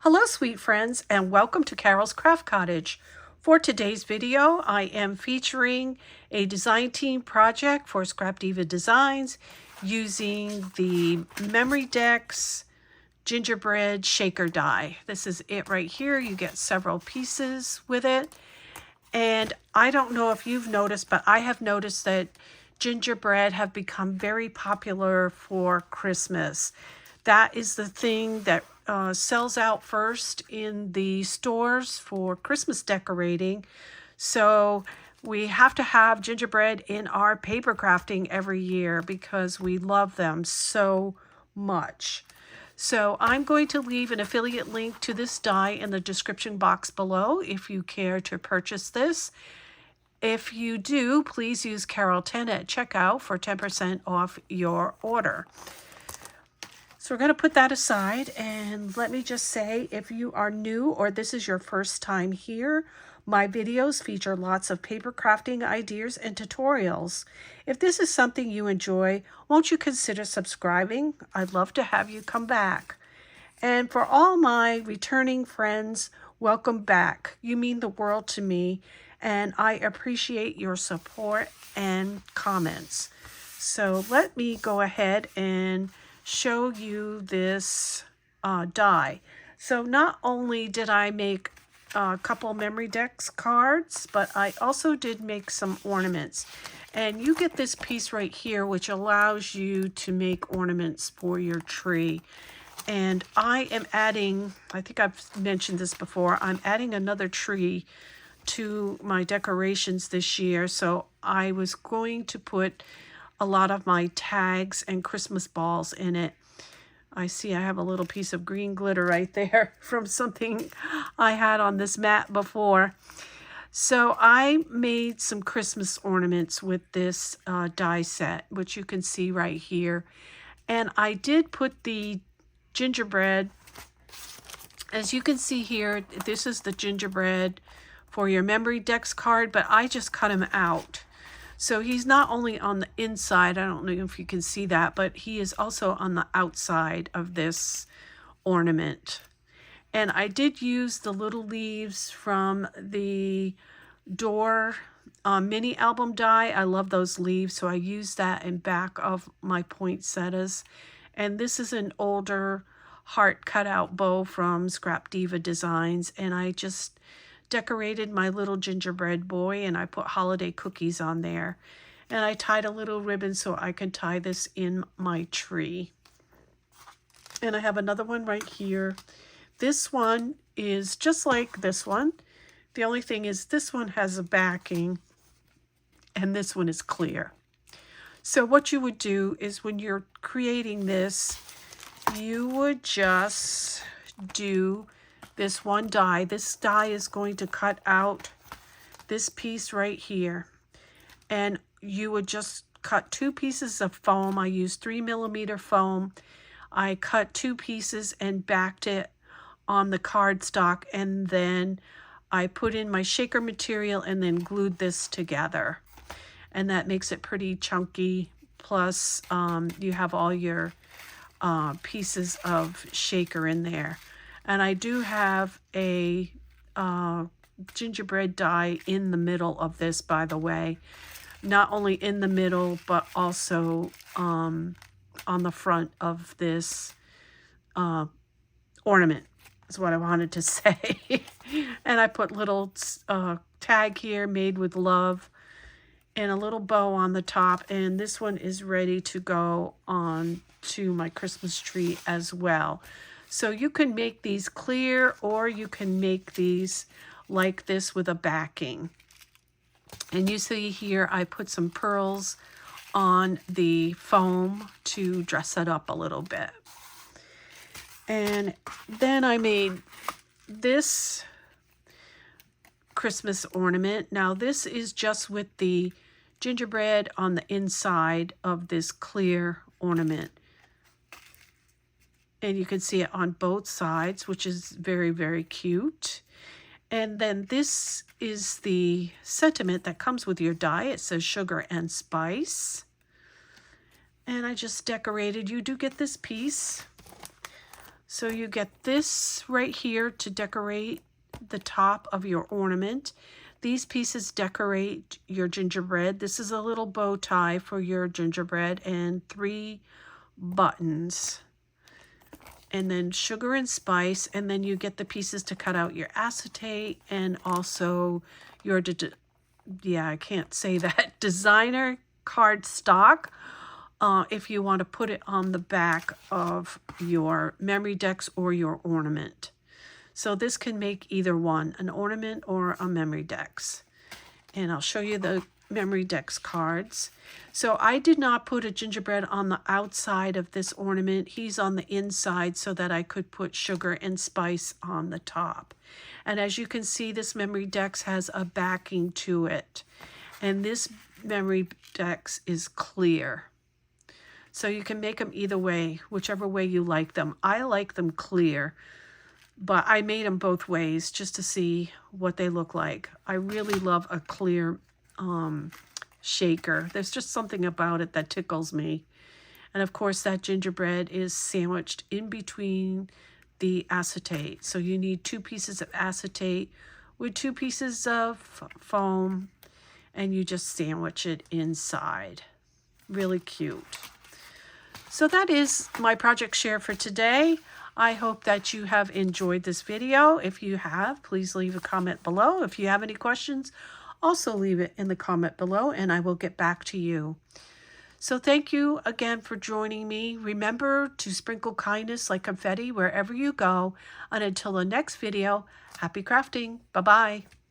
Hello sweet friends, and welcome to Carol's Craft Cottage. For today's video, I am featuring a design team project for Scrapdiva Designs using the Memorydex Gingerbread shaker die. This is it right here. You get several pieces with it. And I don't know if you've noticed, but I have noticed that gingerbread have become very popular for Christmas. That is the thing that sells out first in the stores for Christmas decorating. So we have to have gingerbread in our paper crafting every year because we love them so much. So I'm going to leave an affiliate link to this die in the description box below if you care to purchase this. If you do, please use Carol10 at checkout for 10% off your order. So we're going to put that aside, and let me just say, if you are new or this is your first time here, my videos feature lots of paper crafting ideas and tutorials. If this is something you enjoy, won't you consider subscribing? I'd love to have you come back. And for all my returning friends, welcome back. You mean the world to me, and I appreciate your support and comments. So let me go ahead and show you this die. So not only did I make a couple Memorydex cards, but I also did make some ornaments. And you get this piece right here, which allows you to make ornaments for your tree. And I am adding, I think I've mentioned this before, I'm adding another tree to my decorations this year. So I was going to put a lot of my tags and Christmas balls in it. I see I have a little piece of green glitter right there from something I had on this mat before. So I made some Christmas ornaments with this die set, which you can see right here. And I did put the gingerbread, as you can see here, this is the gingerbread for your Memorydex card, but I just cut him out. So he's not only on the inside, I don't know if you can see that, but he is also on the outside of this ornament. And I did use the little leaves from the door mini album die. I love those leaves, so I used that in back of my poinsettias. And this is an older heart cutout bow from Scrapdiva Designs, and I just decorated my little gingerbread boy, and I put holiday cookies on there, and I tied a little ribbon so I can tie this in my tree. And I have another one right here. This one is just like this one. The only thing is this one has a backing and this one is clear. So what you would do is when you're creating this, you would just do this one die. This die is going to cut out this piece right here. And you would just cut 2 pieces of foam. I used 3mm foam. I cut 2 pieces and backed it on the cardstock. And then I put in my shaker material and then glued this together. And that makes it pretty chunky. Plus, you have all your pieces of shaker in there. And I do have a gingerbread die in the middle of this, by the way. Not only in the middle, but also on the front of this ornament, is what I wanted to say. And I put little tag here, made with love, and a little bow on the top. And this one is ready to go on to my Christmas tree as well. So you can make these clear, or you can make these like this with a backing. And you see here I put some pearls on the foam to dress it up a little bit. And then I made this Christmas ornament. Now this is just with the gingerbread on the inside of this clear ornament. And you can see it on both sides, which is very, very cute. And then this is the sentiment that comes with your die. It says sugar and spice. And I just decorated. You do get this piece. So you get this right here to decorate the top of your ornament. These pieces decorate your gingerbread. This is a little bow tie for your gingerbread and 3 buttons. And then sugar and spice, and then you get the pieces to cut out your acetate and also your, I can't say that, designer cardstock. If you want to put it on the back of your Memorydex or your ornament. So this can make either one, an ornament or a Memorydex. And I'll show you the Memorydex cards. So I did not put a gingerbread on the outside of this ornament. He's on the inside so that I could put sugar and spice on the top. And as you can see, this Memorydex has a backing to it. And this Memorydex is clear. So you can make them either way, whichever way you like them. I like them clear, but I made them both ways just to see what they look like. I really love a clear shaker. There's just something about it that tickles me. And of course, that gingerbread is sandwiched in between the acetate. So you need 2 pieces of acetate with 2 pieces of foam, and you just sandwich it inside. Really cute. So that is my project share for today. I hope that you have enjoyed this video. If you have, please leave a comment below. If you have any questions, also leave it in the comment below and I will get back to you. So thank you again for joining me. Remember to sprinkle kindness like confetti wherever you go. And until the next video, happy crafting. Bye-bye.